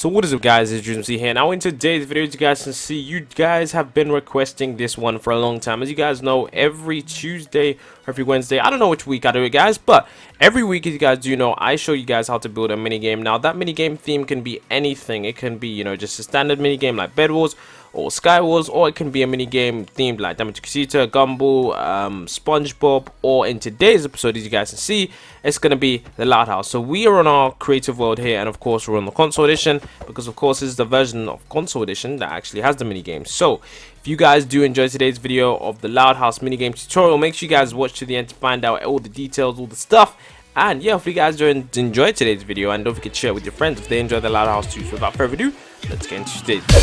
So what is up guys, it's TheAndrzw here. Now in today's video, as you guys can see, you guys have been requesting this one for a long time. As you guys know, every Tuesday or every Wednesday, I don't know which week I do it guys, but every week, as you guys do know, I show you guys how to build a minigame. Now that minigame theme can be anything. It can be, you know, just a standard minigame like Bed Wars or Sky Wars, or it can be a minigame themed like Damage Casita, Gumball, SpongeBob, or in today's episode, as you guys can see, it's going to be the Loudhouse. So we are on our creative world here, and of course we're on the console edition, because of course this is the version of console edition that actually has the minigame. So if you guys do enjoy today's video of the Loudhouse minigame tutorial, make sure you guys watch to the end to find out all the details, all the stuff. And yeah, if you guys enjoy today's video, and don't forget to share it with your friends if they enjoy the Loudhouse too. So without further ado, let's get into today's video.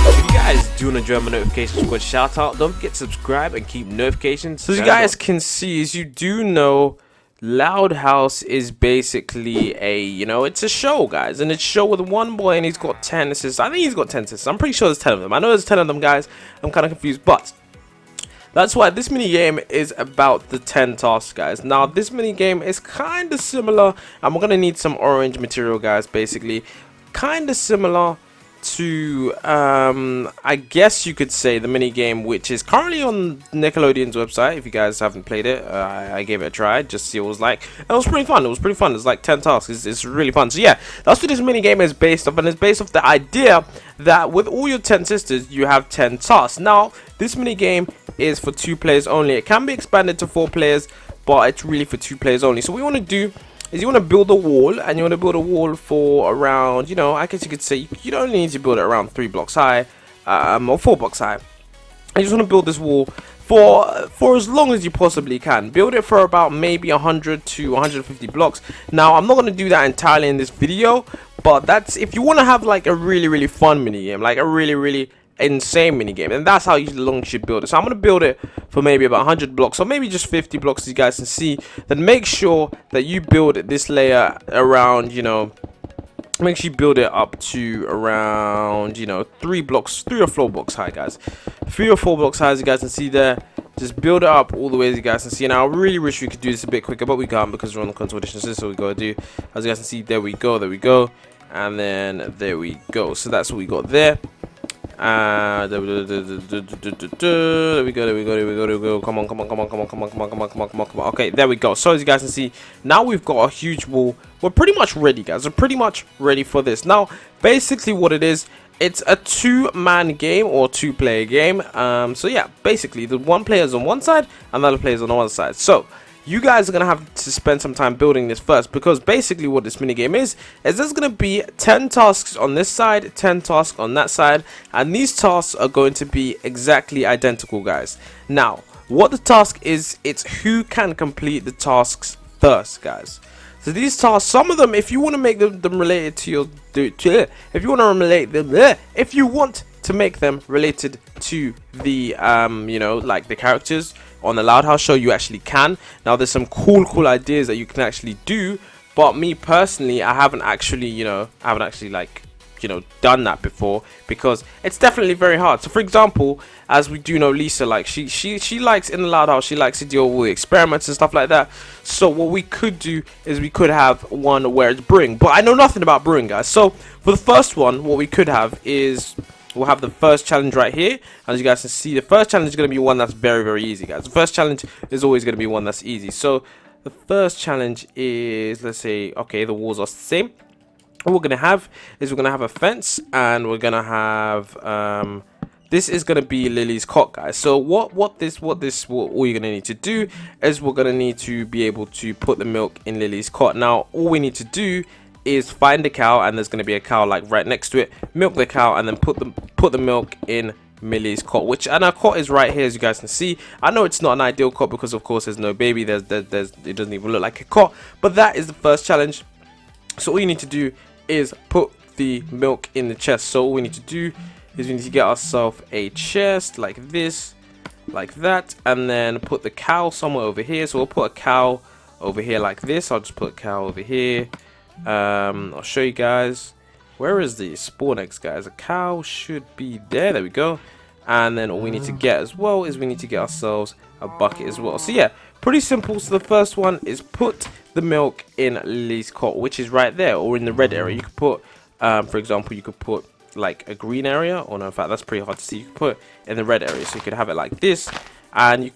If you guys do enjoy my notifications, go shout out. Don't forget to subscribe and keep notifications. So as you guys can see, as you do know, Loudhouse is basically a, you know, it's a show guys, and it's a show with one boy and he's got 10 assists. I think he's got 10 assists. I'm pretty sure there's 10 of them. I know there's 10 of them guys. I'm kind of confused, but that's why this mini game is about the 10 tasks guys. Now this mini game is kind of similar, and we're gonna need some orange material guys, basically kind of similar to I guess you could say the mini game which is currently on Nickelodeon's website. If you guys haven't played it, I gave it a try just to see what it was like. It was pretty fun. It's like 10 tasks. It's really fun. So yeah, that's what this mini game is based off, and it's based off the idea that with all your 10 sisters you have 10 tasks. Now this mini game is for 2 players only. It can be expanded to 4 players, but it's really for 2 players only. So what you want to do is you want to build a wall, and you want to build a wall for around, you know, I guess you could say you don't need to build it around 3 blocks high, or 4 blocks high. I just want to build this wall for as long as you possibly can. Build it for about maybe 100 to 150 blocks. Now I'm not going to do that entirely in this video, but that's if you want to have like a really fun mini game, like a really insane mini game, and that's how long you should build it. So I'm going to build it for maybe about 100 blocks, or maybe just 50 blocks, as you guys can see. Then make sure that you build this layer around, you know, make sure you build it up to around, you know, 3 or 4 blocks high guys, 3 or 4 blocks high, as you guys can see there. Just build it up all the way, as you guys can see. Now I really wish we could do this a bit quicker, but we can't because we're on the console edition. So this is what we gotta do. As you guys can see, there we go, and then there we go. So that's what we got there. There we go. Come on. Okay, there we go. So as you guys can see, now we've got a huge wall. We're pretty much ready guys. We're pretty much ready for this. Now basically what it is, it's a 2-man game or 2-player game. So yeah, basically the one player is on one side and the other player is on the other side. So you guys are going to have to spend some time building this first, because basically what this minigame is there's going to be 10 tasks on this side, 10 tasks on that side, and these tasks are going to be exactly identical guys. Now what the task is, it's who can complete the tasks first guys. So these tasks, some of them, if you want to make them related to your, if you want to make them related to the you know, like the characters on the Loudhouse show, you actually can. Now there's some cool ideas that you can actually do, but me personally, I haven't actually like, you know, done that before, because it's definitely very hard. So for example, as we do know, Lisa, like she likes in the Loudhouse, she likes to deal with experiments and stuff like that. So what we could do is we could have one where it's brewing, but I know nothing about brewing guys. So for the first one, what we could have is we'll have the first challenge right here. As you guys can see, the first challenge is going to be one that's very easy guys. The first challenge is always going to be one that's easy. So the first challenge is, let's say, okay, the walls are the same. What we're going to have is we're going to have a fence, and we're going to have this is going to be Lily's cot guys. So what all you're going to need to do is we're going to need to be able to put the milk in Lily's cot. Now all we need to do is find the cow, and there's going to be a cow like right next to it. Milk the cow, and then put the milk in Millie's cot, and our cot is right here, as you guys can see. I know it's not an ideal cot because of course there's no baby, it doesn't even look like a cot, but that is the first challenge. So all you need to do is put the milk in the chest. So all we need to do is we need to get ourselves a chest like this, like that, and then put the cow somewhere over here. So we'll put a cow over here like this. I'll just put a cow over here. I'll show you guys. Where is the spawn eggs guys? A cow should be there. There we go. And then all we need to get as well is we need to get ourselves a bucket as well. So yeah, pretty simple. So the first one is put the milk in Lily's cot, which is right there, or in the red area. You could put, for example, you could put like a green area, or no, in fact that's pretty hard to see. You could put in the red area, so you could have it like this. And you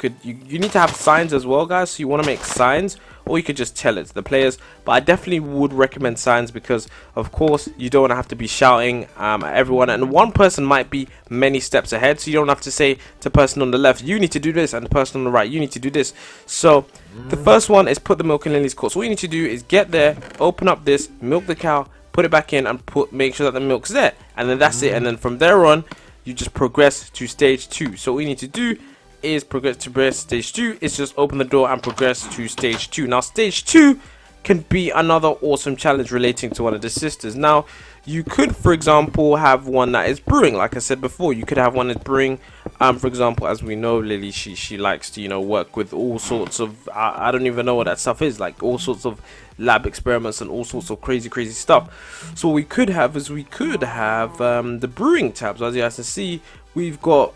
need to have signs as well, guys. So you want to make signs, or you could just tell it to the players. But I definitely would recommend signs, because of course you don't want to have to be shouting at everyone, and one person might be many steps ahead, so you don't have to say to the person on the left, you need to do this, and the person on the right, you need to do this. So the first one is put the milk in Lily's cot. So what you need to do is get there, open up this, milk the cow, put it back in, and make sure that the milk's there, and then that's it. And then from there on, you just progress to stage 2. So what you need to do is progress to stage 2 is just open the door and progress to stage 2. Now stage 2 can be another awesome challenge relating to one of the sisters. Now you could, for example, have one that is brewing. Like I said before, you could have one that's brewing. For example, as we know, Lily, she likes to, you know, work with all sorts of I don't even know what that stuff is, like all sorts of lab experiments and all sorts of crazy stuff. So what we could have is the brewing tabs. As you guys can see, we've got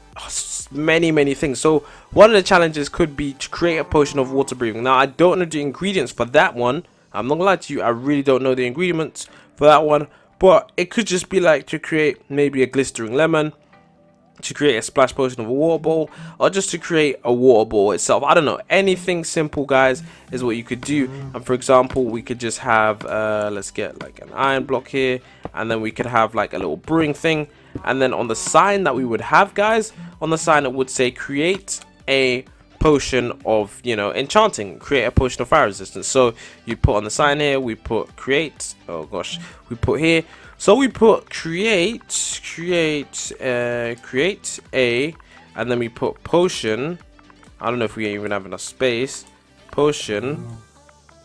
many things. So one of the challenges could be to create a potion of water breathing. Now I don't know the ingredients for that one. I'm not gonna lie to you, I really don't know the ingredients for that one, but it could just be like to create maybe a glistering lemon, to create a splash potion of a water ball, or just to create a water ball itself. I don't know, anything simple, guys, is what you could do. And for example, we could just have let's get like an iron block here, and then we could have like a little brewing thing. And then on the sign that we would have, guys, on the sign it would say create a potion of, you know, enchanting, create a potion of fire resistance. So you put on the sign here, we put create, oh gosh, we put here, so we put create a, and then we put potion, I don't know if we even have enough space, potion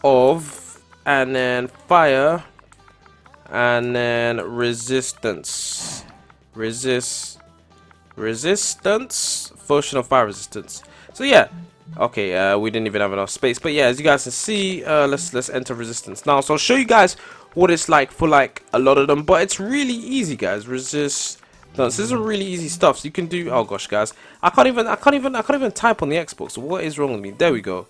of, and then fire, and then resistance, resistance, potion of fire resistance. So yeah, okay, we didn't even have enough space, but yeah, as you guys can see, let's enter resistance now. So I'll show you guys what it's like for like a lot of them, but it's really easy, guys. Resistance, this is really easy stuff. So you can do, oh gosh, guys, I can't even type on the Xbox. What is wrong with me? There we go,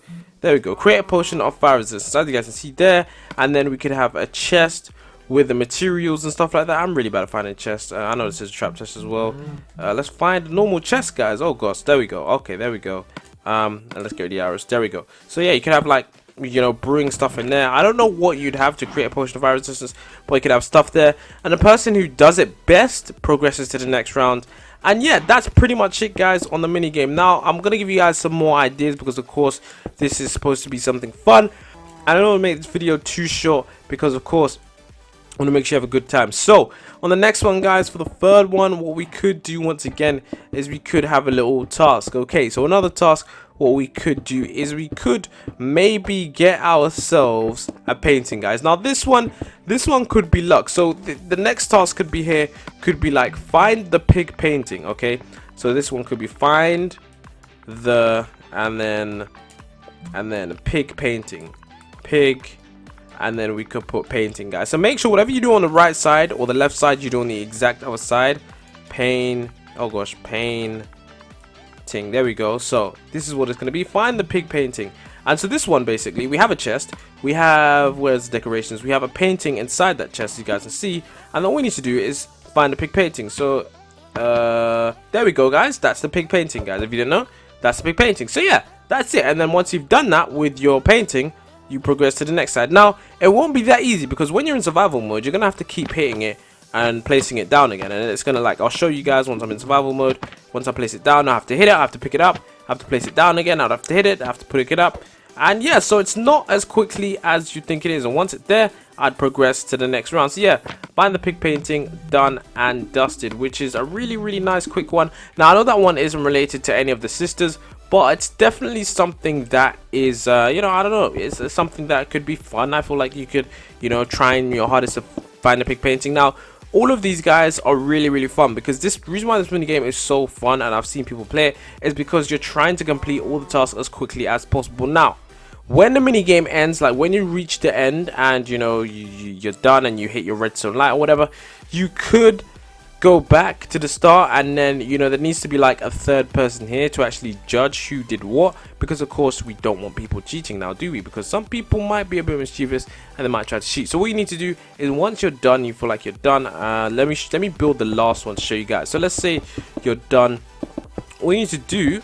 create a potion of fire resistance, as you guys can see there. And then we could have a chest with the materials and stuff like that. I'm really bad at finding chests. I know this is a trap chest as well. Let's find a normal chest, guys. Oh gosh, there we go. Okay, there we go. And let's get the arrows. There we go. So yeah, you can have like, you know, brewing stuff in there. I don't know what you'd have to create a potion of fire resistance, but you could have stuff there. And the person who does it best progresses to the next round. And yeah, that's pretty much it, guys, on the mini game. Now I'm gonna give you guys some more ideas, because of course this is supposed to be something fun. I don't want to make this video too short, because of course I want to make sure you have a good time. So on the next one, guys, for the third one, what we could do once again is we could have a little task. Okay, so another task, what we could do is we could maybe get ourselves a painting, guys. Now this one could be luck. So the next task could be here, could be like find the pig painting. Okay, so this one could be find the, and then pig painting, pig, and then we could put painting, guys. So make sure whatever you do on the right side or the left side, you do on the exact other side. Oh gosh, painting. There we go. So this is what it's going to be. Find the pig painting. And so this one, basically, we have a chest. We have, where's the decorations? We have a painting inside that chest, you guys can see. And all we need to do is find the pig painting. So there we go, guys. That's the pig painting, guys. If you didn't know, that's the pig painting. So yeah, that's it. And then once you've done that with your painting, you progress to the next side. Now it won't be that easy, because when you're in survival mode, you're gonna have to keep hitting it and placing it down again, and it's gonna, like, I'll show you guys once I'm in survival mode. Once I place it down, I have to hit it, I have to pick it up, I have to place it down again, I have to hit it, I have to pick it up. And yeah, so it's not as quickly as you think it is, and once it's there, I'd progress to the next round. So yeah, find the pig painting, done and dusted, which is a really nice quick one. Now I know that one isn't related to any of the sisters, but it's definitely something that is, you know, I don't know, it's something that could be fun. I feel like you could, you know, trying your hardest to find a pig painting. Now, all of these guys are really fun, because this reason why this mini game is so fun, and I've seen people play it, is because you're trying to complete all the tasks as quickly as possible. Now, when the mini game ends, like when you reach the end and, you know, you're done and you hit your redstone light or whatever, you could go back to the start, and then, you know, there needs to be like a third person here to actually judge who did what, because of course we don't want people cheating now, do we? Because some people might be a bit mischievous and they might try to cheat. So what you need to do is, once you're done, you feel like you're done, let me build the last one to show you guys. So let's say you're done. What you need to do,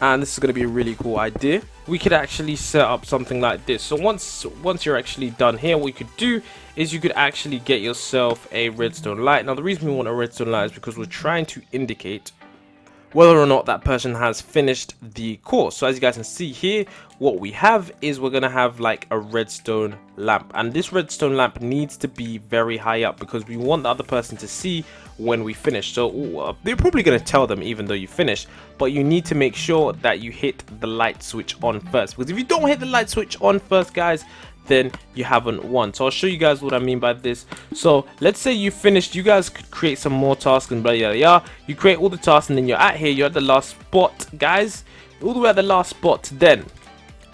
and this is going to be a really cool idea, we could actually set up something like this. So once you're actually done here, what you could do is you could actually get yourself a redstone light. Now the reason we want a redstone light is because we're trying to indicate whether or not that person has finished the course. So as you guys can see here, what we have is we're gonna have like a redstone lamp, and this redstone lamp needs to be very high up because we want the other person to see when we finish. So they're probably gonna tell them even though you finished, but you need to make sure that you hit the light switch on first, because if you don't hit the light switch on first, guys, then you haven't won. So I'll show you guys what I mean by this. So let's say you finished, you guys could create some more tasks and blah blah blah. You create all the tasks and then you're at here, you're at the last spot, guys, all the way at the last spot. Then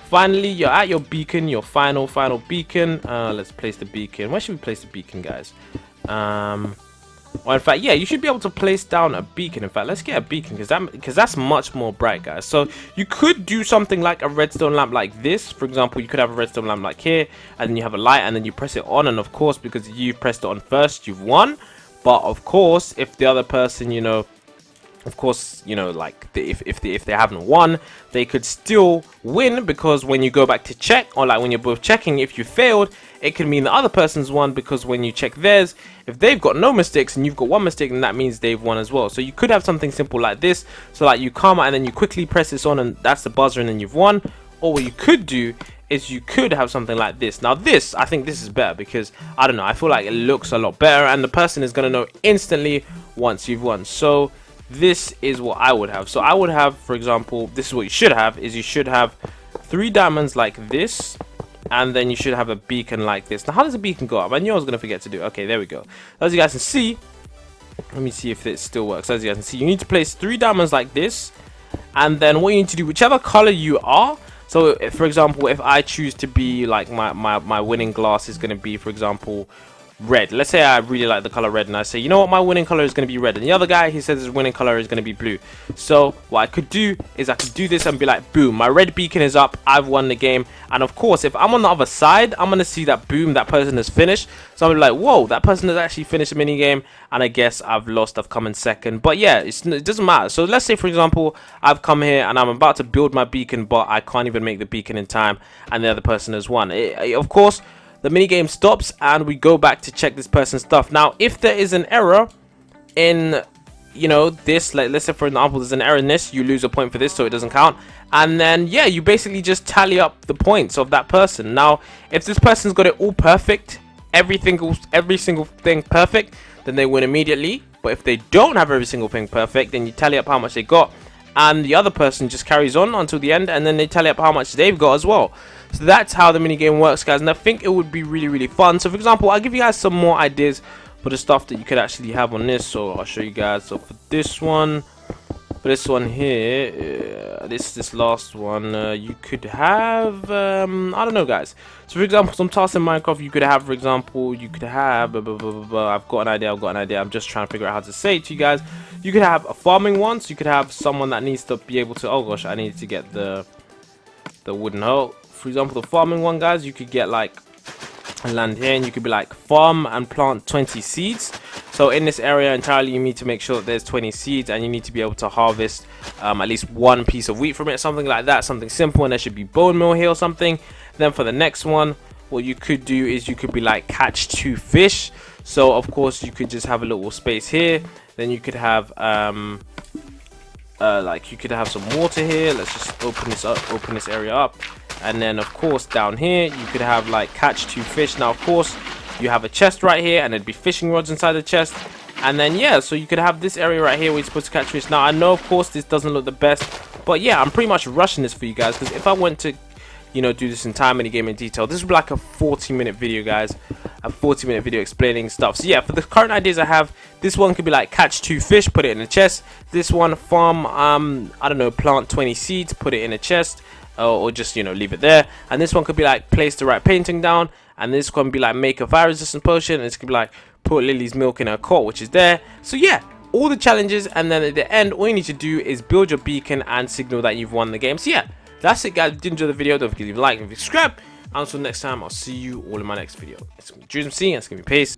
finally you're at your beacon, your final beacon. Let's place the beacon. Where should we place the beacon, guys? Well, in fact, yeah, you should be able to place down a beacon. In fact, let's get a beacon because that's much more bright, guys. So you could do something like a redstone lamp like this. For example, you could have a redstone lamp like here, and then you have a light, and then you press it on, and of course, because you pressed it on first, you've won. But of course, if the other person, you know, of course, you know, like if they haven't won, they could still win, because when you go back to check, or like when you're both checking, if you failed, it could mean the other person's won, because when you check theirs, if they've got no mistakes and you've got one mistake, then that means they've won as well. So you could have something simple like this. So like you come and then you quickly press this on, and that's the buzzer, and then you've won. Or what you could do is you could have something like this. Now this, I think this is better, because I don't know, I feel like it looks a lot better, and the person is gonna know instantly once you've won. So this is what I would have. So I would have, for example, this is what you should have, is you should have 3 diamonds like this, and then you should have a beacon like this. Now how does a beacon go up? I knew I was gonna forget to do. Okay, there we go. As you guys can see, let me see if it still works. As you guys can see, you need to place 3 diamonds like this, and then what you need to do, whichever color you are. So if, for example, if I choose to be like my winning glass is gonna be, for example, red. Let's say I really like the color red, and I say, you know what, my winning color is going to be red, and the other guy, he says his winning color is going to be blue. So what I could do is I could do this and be like, boom, my red beacon is up, I've won the game. And of course, if I'm on the other side, I'm going to see that, boom, that person has finished. So I'm gonna be like, whoa, that person has actually finished the mini game, and I guess I've lost, I've come in second. But yeah, it doesn't matter. So let's say, for example, I've come here and I'm about to build my beacon, but I can't even make the beacon in time, and the other person has won. Of course, the minigame stops and we go back to check this person's stuff. Now, if there is an error in, you know, this, like let's say for example there's an error in this, you lose a point for this, so it doesn't count. And then yeah, you basically just tally up the points of that person. Now, if this person's got it all perfect, every single thing perfect, then they win immediately. But if they don't have every single thing perfect, then you tally up how much they got, and the other person just carries on until the end, and then they tally up how much they've got as well. So that's how the minigame works, guys, and I think it would be really fun. So for example, I'll give you guys some more ideas for the stuff that you could actually have on this. So I'll show you guys. So for this one here, this last one, you could have I don't know, guys. So for example, some tasks in Minecraft you could have, for example, you could have I've got an idea, I'm just trying to figure out how to say it to you guys. You could have a farming one, so you could have someone that needs to be able to, oh gosh, I need to get the wooden hoe. For example, the farming one, guys, you could get like land here, and you could be like farm and plant 20 seeds. So in this area entirely, you need to make sure that there's 20 seeds, and you need to be able to harvest at least 1 piece of wheat from it, something like that, something simple. And there should be bone meal here or something. Then for the next one, what you could do is you could be like catch 2 fish. So of course you could just have a little space here. Then you could have like you could have some water here. Let's just open this area up. And then of course down here you could have like catch 2 fish. Now of course you have a chest right here, and there'd be fishing rods inside the chest. And then yeah, so you could have this area right here where you're supposed to catch fish. Now I know of course this doesn't look the best, but yeah, I'm pretty much rushing this for you guys, because if I went to, you know, do this entire mini game in detail, this would be like a 40-minute video, guys, a 40-minute video explaining stuff. So yeah, for the current ideas I have, this one could be like catch 2 fish, put it in a chest. This one, farm I don't know, plant 20 seeds, put it in a chest, or just, you know, leave it there. And this one could be like place the right painting down, and this can be like make a fire resistant potion, and this can be like put Lily's milk in her coat, which is there. So yeah, all the challenges, and then at the end all you need to do is build your beacon and signal that you've won the game. So yeah, that's it guys. If you did enjoy the video, don't forget to leave a like and subscribe. Until next time, I'll see you all in my next video. It's gonna be TheAndrzw, and it's gonna be peace.